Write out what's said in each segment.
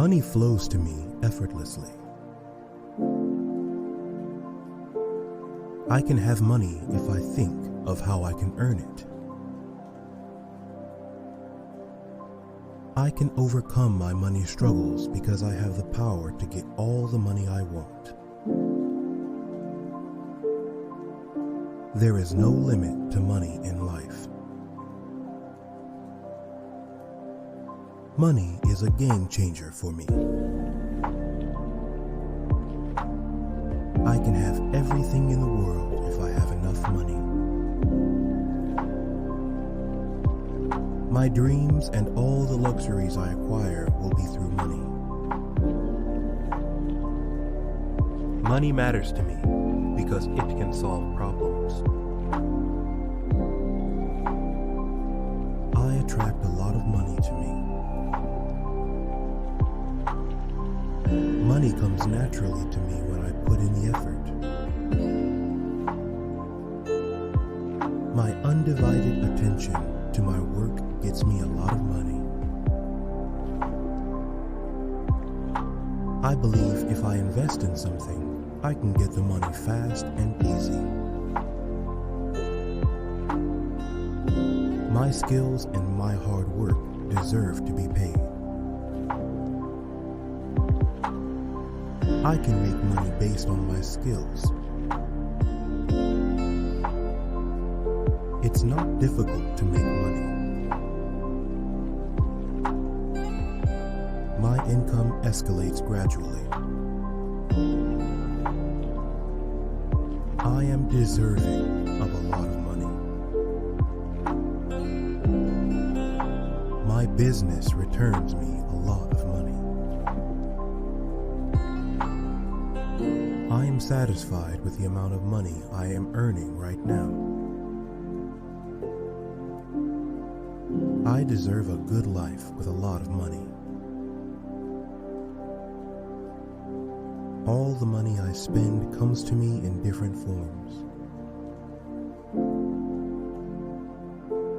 Money flows to me effortlessly. I can have money if I think of how I can earn it. I can overcome my money struggles because I have the power to get all the money I want. There is no limit to money in life. Money is a game changer for me. I can have everything in the world if I have enough money. My dreams and all the luxuries I acquire will be through money. Money matters to me because it can solve problems. I attract a lot of money to me. Money comes naturally to me when I put in the effort. My undivided attention to my work gets me a lot of money. I believe if I invest in something, I can get the money fast and easy. My skills and my hard work deserve to be paid. I can make money based on my skills. It's not difficult to make money. My income escalates gradually. I am deserving of a lot of money. My business returns me a lot of money. I am satisfied with the amount of money I am earning right now. I deserve a good life with a lot of money. All the money I spend comes to me in different forms.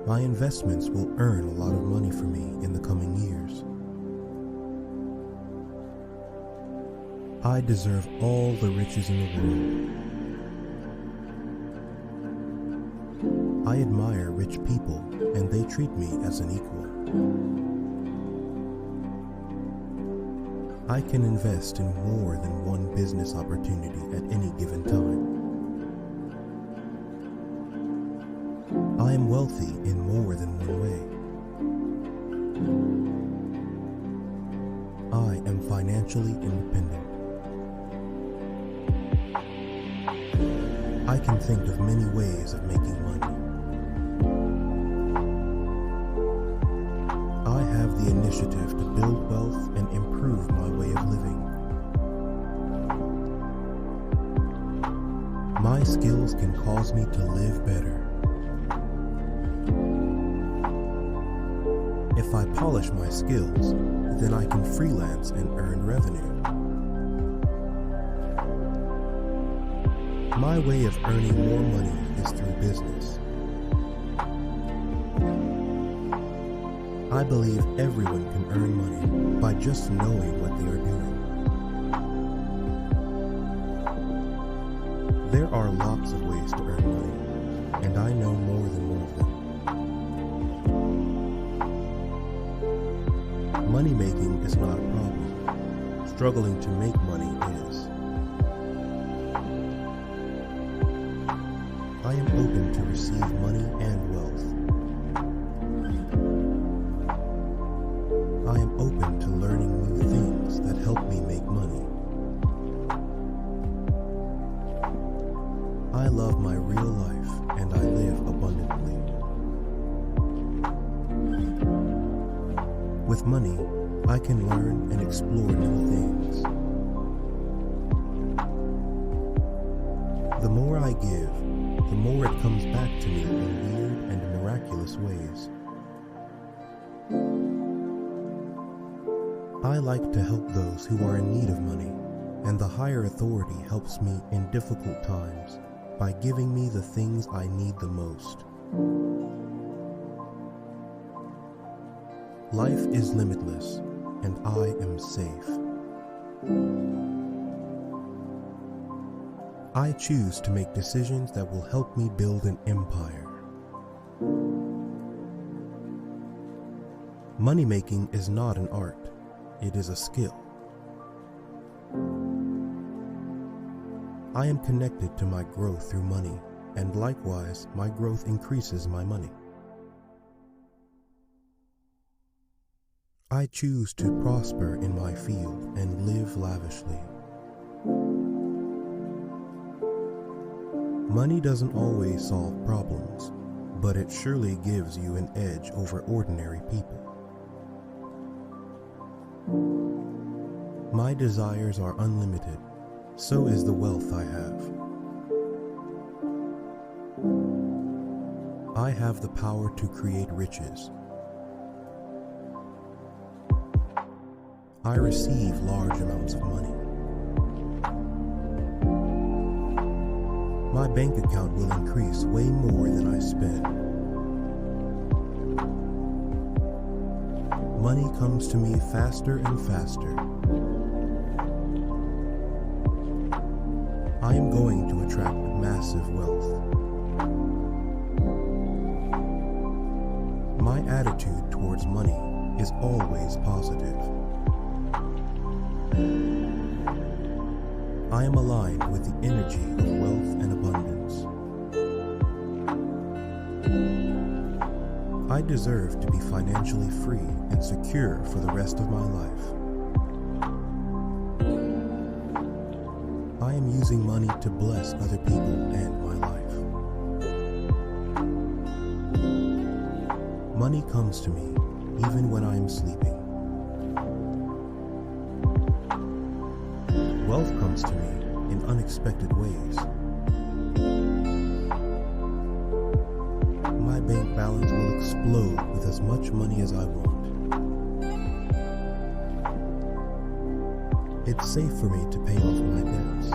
My investments will earn a lot of money for me in the coming years. I deserve all the riches in the world. I admire rich people, and they treat me as an equal. I can invest in more than one business opportunity at any given time. I am wealthy in more than one way. I am financially independent. I can think of many ways of making money. I have the initiative to build wealth and improve my way of living. My skills can cause me to live better. If I polish my skills, then I can freelance and earn revenue. My way of earning more money is through business. I believe everyone can earn money by just knowing what they are doing. There are lots of ways to earn money, and I know more than one of them. Money making is not a problem. Struggling to make money is. I am open to receive money and wealth. I am open to learning new things that help me make money. I love my real life and I live abundantly. With money, I can learn and explore new things. The more I give, the more it comes back to me in weird and miraculous ways. I like to help those who are in need of money, and the higher authority helps me in difficult times by giving me the things I need the most. Life is limitless, and I am safe. I choose to make decisions that will help me build an empire. Money making is not an art, it is a skill. I am connected to my growth through money, and likewise, my growth increases my money. I choose to prosper in my field and live lavishly. Money doesn't always solve problems, but it surely gives you an edge over ordinary people. My desires are unlimited, so is the wealth I have. I have the power to create riches. I receive large amounts of money. My bank account will increase way more than I spend. Money comes to me faster and faster. I am going to attract massive wealth. My attitude towards money is always positive. I am aligned with the energy of wealth and abundance. I deserve to be financially free and secure for the rest of my life. I am using money to bless other people and my life. Money comes to me even when I am sleeping. Wealth comes to me in unexpected ways. My bank balance will explode with as much money as I want. It's safe for me to pay off my debts.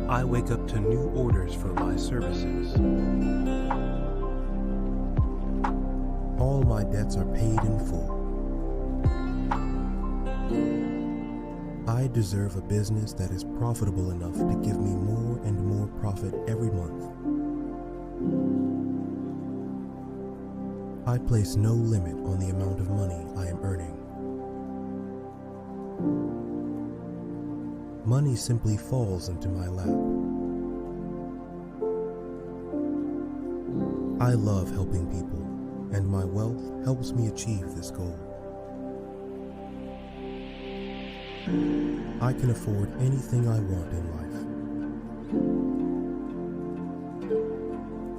I wake up to new orders for my services. All my debts are paid in full. I deserve a business that is profitable enough to give me more and more profit every month. I place no limit on the amount of money I am earning. Money simply falls into my lap. I love helping people, and my wealth helps me achieve this goal. I can afford anything I want in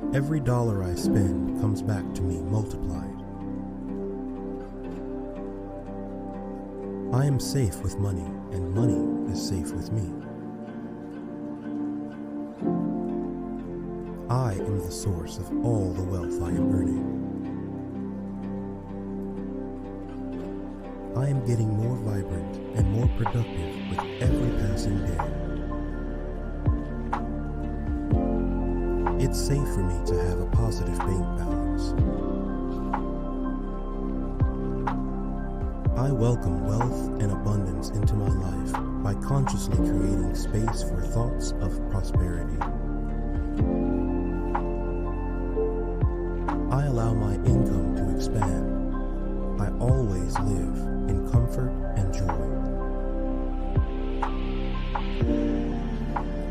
life. Every dollar I spend comes back to me multiplied. I am safe with money, and money is safe with me. I am the source of all the wealth I am earning. I am getting more vibrant and more productive with every passing day. It's safe for me to have a positive bank balance. I welcome wealth and abundance into my life by consciously creating space for thoughts of prosperity. I allow my income to expand. I always live in comfort and joy.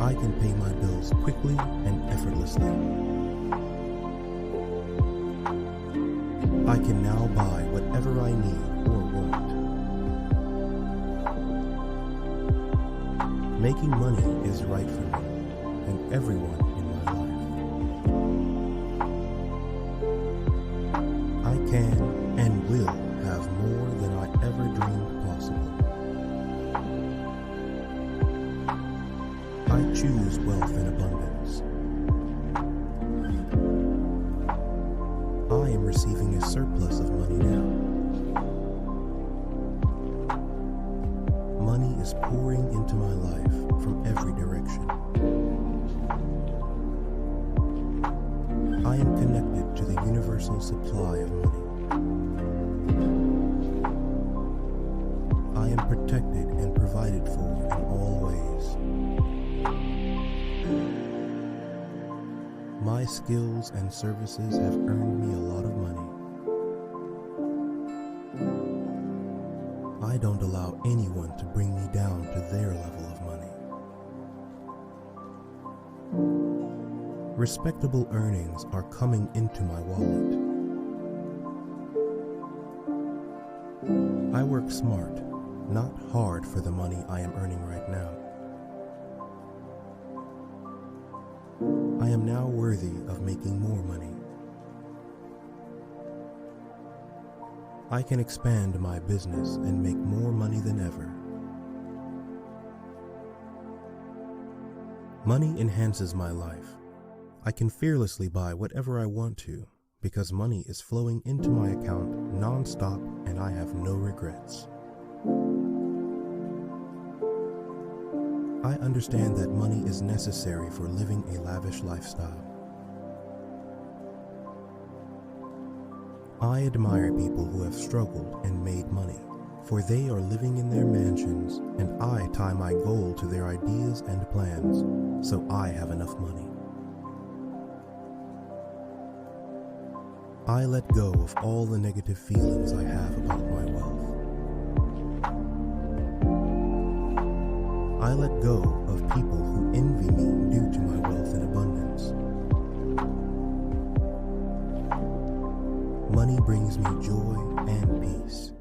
I can pay my bills quickly and effortlessly. I can now buy whatever I need or want. Making money is right for me and everyone in my life. I can and will have more than I ever dreamed possible. I choose wealth and abundance. I am receiving a surplus of money now. Money is pouring into my life from every direction. I am connected to the universal supply of money. I am protected and provided for in all ways. My skills and services have earned me a lot of money. I don't allow anyone to bring me down to their level of money. Respectable earnings are coming into my wallet. I work smart, not hard for the money I am earning right now. I am now worthy of making more money. I can expand my business and make more money than ever. Money enhances my life. I can fearlessly buy whatever I want to because money is flowing into my account non-stop and I have no regrets. I understand that money is necessary for living a lavish lifestyle. I admire people who have struggled and made money, for they are living in their mansions, and I tie my goal to their ideas and plans, so I have enough money. I let go of all the negative feelings I have about my wealth. I let go of people who envy me due to my wealth and abundance. Money brings me joy and peace.